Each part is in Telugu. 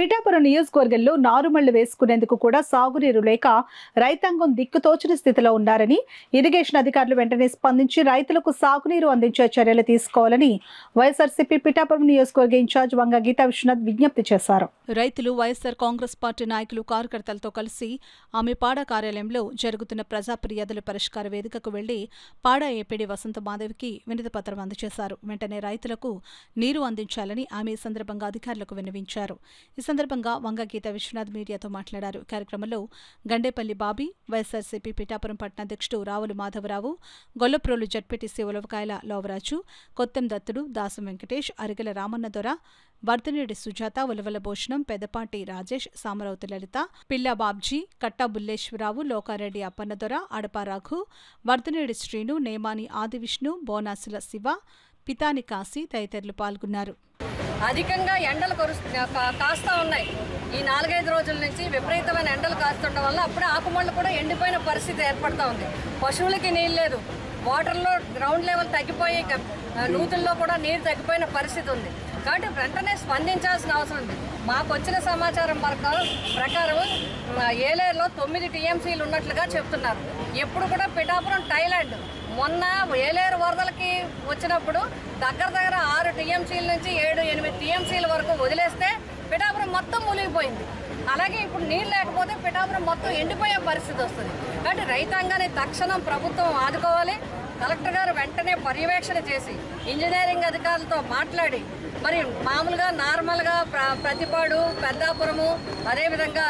పిఠాపురం నియోజకవర్గంలో నారుమళ్లు వేసుకునేందుకు కూడా సాగునీరు లేక రైతాంగం దిక్కుతోచని స్థితిలో ఉన్నారని, ఇరిగేషన్ అధికారులు వెంటనే స్పందించి రైతులకు సాగునీరు అందించే చర్యలు తీసుకోవాలని వైఎస్ఆర్సీపీ పిఠాపురం నియోజకవర్గ ఇన్ఛార్జ్ వంగ గీతా విశ్వనాథ్ విజ్ఞప్తి చేశారు. రైతులు వైఎస్ఆర్ కాంగ్రెస్ పార్టీ నాయకులు కార్యకర్తలతో కలిసి ఆమె పాడా కార్యాలయంలో జరుగుతున్న ప్రజా ఫిర్యాదుల పరిష్కార వేదికకు వెళ్లి పాడా ఏపీడీ వసంత మాధవికి వినతి పత్రం అందజేశారు. వెంటనే రైతులకు నీరు అందించాలని ఆమె ఈ సందర్భంగా అధికారులకు విన్నవించారు. ఈ సందర్భంగా వంగ గీతా విశ్వనాథ్ మీడియాతో మాట్లాడారు. కార్యక్రమంలో గండేపల్లి బాబీ, వైఎస్ఆర్సీపీ పిఠాపురం పట్టణ అధ్యక్షుడు రావుల మాధవరావు, గొల్లప్రోలు జడ్పీటీసీ ఉలవకాయల లోవరాజు, కొత్తెం దత్తుడు, దాసం వెంకటేష్, అరిగెల రామన్నదొర, వర్ధనేడి సుజాత, ఉలవల భూషణం, పెదపాటి రాజేష్, సామరావుతి లలిత, పిల్లా బాబ్జీ, కట్టా బుల్లేశ్వరరావు, లోకారెడ్డి అప్పన్నదొర, అడపా రఘు, వర్ధనేడి శ్రీను, నేమాని ఆదివిష్ణు, బోనాసుల శివ, పితాని కాశీ తదితరులు పాల్గొన్నారు. అధికంగా ఎండలు కాస్తా ఉన్నాయి. ఈ 4-5 రోజుల నుంచి విపరీతమైన ఎండలు కాస్తుండడం వల్ల అప్పుడే ఆకుమళ్ళు కూడా ఎండిపోయిన పరిస్థితి ఏర్పడుతూ ఉంది. పశువులకి నీళ్ళు లేదు, వాటర్లో గ్రౌండ్ లెవెల్ తగ్గిపోయి నూతుల్లో కూడా నీరు తగ్గిపోయిన పరిస్థితి ఉంది. కాబట్టి వెంటనే స్పందించాల్సిన అవసరం ఉంది. మాకు వచ్చిన సమాచారం ప్రకారం ఏలేరులో 9 టీఎంసీలు ఉన్నట్లుగా చెప్తున్నారు. ఎప్పుడు కూడా పిఠాపురం థాయిలాండ్ మొన్న ఏలేరు వరదలకి వచ్చినప్పుడు దగ్గర 6 టీఎంసీల నుంచి 7-8 టీఎంసీల వరకు వదిలేస్తే పిఠాపురం మొత్తం మునిగిపోయింది. అలాగే ఇప్పుడు నీళ్ళు లేకపోతే పిఠాపురం మొత్తం ఎండిపోయే పరిస్థితి వస్తుంది. కాబట్టి రైతాంగాన్ని తక్షణం ప్రభుత్వం ఆదుకోవాలి. కలెక్టర్ గారు వెంటనే పర్యవేక్షణ చేసి ఇంజనీరింగ్ అధికారులతో మాట్లాడి మరి మామూలుగా నార్మల్గా ప్రతిపాడు, పెద్దాపురము, అదేవిధంగా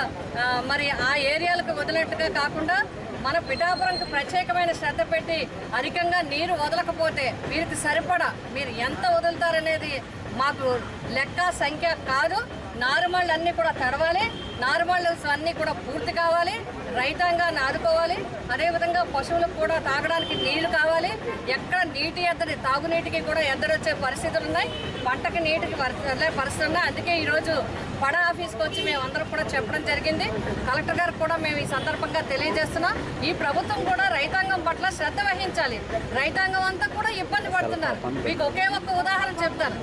మరి ఆ ఏరియాలకు వదిలేట్టుగా కాకుండా మన పిఠాపురంకి ప్రత్యేకమైన శ్రద్ధ పెట్టి అధికంగా నీరు వదలకపోతే వీరికి సరిపడా మీరు ఎంత వదులుతారనేది మాకు లెక్క సంఖ్య కాదు. నారుమళ్ళు అన్నీ కూడా తడవాలి, నారుమళ్ళు అన్నీ కూడా పూర్తి కావాలి, రైతాంగాన్ని ఆదుకోవాలి. అదేవిధంగా పశువులకు కూడా తాగడానికి నీళ్లు కావాలి. ఎక్కడ నీటి ఎద్దడి, తాగునీటికి కూడా ఎద్దడొచ్చే పరిస్థితులు ఉన్నాయి, పంటకి నీటికి పరిస్థితులు ఉన్నాయి. అందుకే ఈరోజు పడా ఆఫీస్కి వచ్చి మేమందరం కూడా చెప్పడం జరిగింది. కలెక్టర్ గారికి కూడా మేము ఈ సందర్భంగా తెలియజేస్తున్నాం. ఈ ప్రభుత్వం కూడా రైతాంగం పట్ల శ్రద్ధ వహించాలి. రైతాంగం అంతా కూడా ఇబ్బంది పడుతున్నారు. మీకు ఒకే ఒక్క ఉదాహరణ చెప్తాను.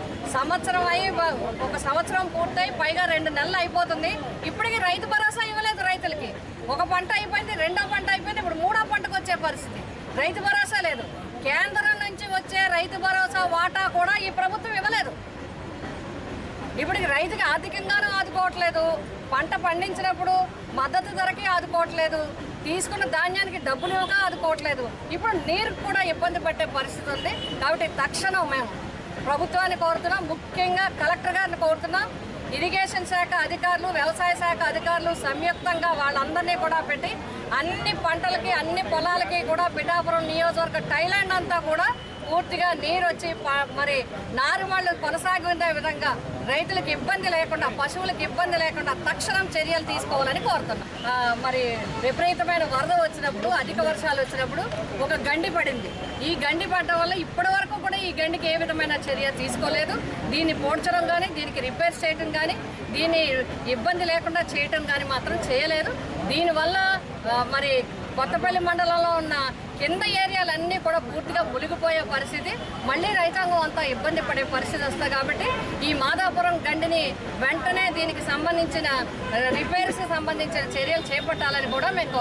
ఒక సంవత్సరం పూర్తయి పైగా 2 నెలలు అయిపోతుంది. ఇప్పటికీ రైతు భరోసా ఇవ్వలేదు రైతులకి. ఒక పంట అయిపోయింది, రెండో పంట అయిపోయింది, ఇప్పుడు మూడో పంటకు వచ్చే పరిస్థితి. రైతు భరోసా లేదు. కేంద్రం నుంచి వచ్చే రైతు భరోసా వాటా కూడా ఈ ప్రభుత్వం ఇవ్వలేదు. ఇప్పటికి రైతుకి ఆర్థికంగానూ ఆదుకోవట్లేదు, పంట పండించినప్పుడు మద్దతు ధరకి ఆదుకోవట్లేదు, తీసుకున్న ధాన్యానికి డబ్బులు ఇవ్వక ఆదుకోవట్లేదు. ఇప్పుడు నీరు కూడా ఇబ్బంది పట్టే పరిస్థితి ఉంది. కాబట్టి తక్షణం మేము ప్రభుత్వాన్ని కోరుతున్నాం, ముఖ్యంగా కలెక్టర్ గారిని కోరుతున్నాం. ఇరిగేషన్ శాఖ అధికారులు, వ్యవసాయ శాఖ అధికారులు సంయుక్తంగా వాళ్ళందరినీ కూడా పెట్టి అన్ని పంటలకి, అన్ని పొలాలకి కూడా పిఠాపురం నియోజకవర్గ థాయిలాండ్ అంతా కూడా పూర్తిగా నీరు వచ్చి మరి నారుమళ్ళు కొనసాగే విధంగా రైతులకు ఇబ్బంది లేకుండా, పశువులకు ఇబ్బంది లేకుండా తక్షణం చర్యలు తీసుకోవాలని కోరుతున్నాం. మరి విపరీతమైన వరద వచ్చినప్పుడు, అధిక వర్షాలు వచ్చినప్పుడు ఒక గండి పడింది. ఈ గండి పడడం వల్ల ఇప్పటి వరకు కూడా ఈ గండికి ఏ విధమైన చర్య తీసుకోలేదు. దీన్ని పోడ్చడం కానీ, దీనికి రిపేర్ చేయడం కానీ, దీన్ని ఇబ్బంది లేకుండా చేయటం కానీ మాత్రం చేయలేదు. దీనివల్ల మరి కొత్తపల్లి మండలంలో ఉన్న కింద ఏరియాలన్నీ కూడా పూర్తిగా మునిగిపోయే పరిస్థితి, మళ్ళీ రైతాంగం అంతా ఇబ్బంది పడే పరిస్థితి వస్తుంది. కాబట్టి ఈ మాదాపురం గండిని వెంటనే దీనికి సంబంధించిన రిపేర్స్కి సంబంధించిన చర్యలు చేపట్టాలని కూడా మేము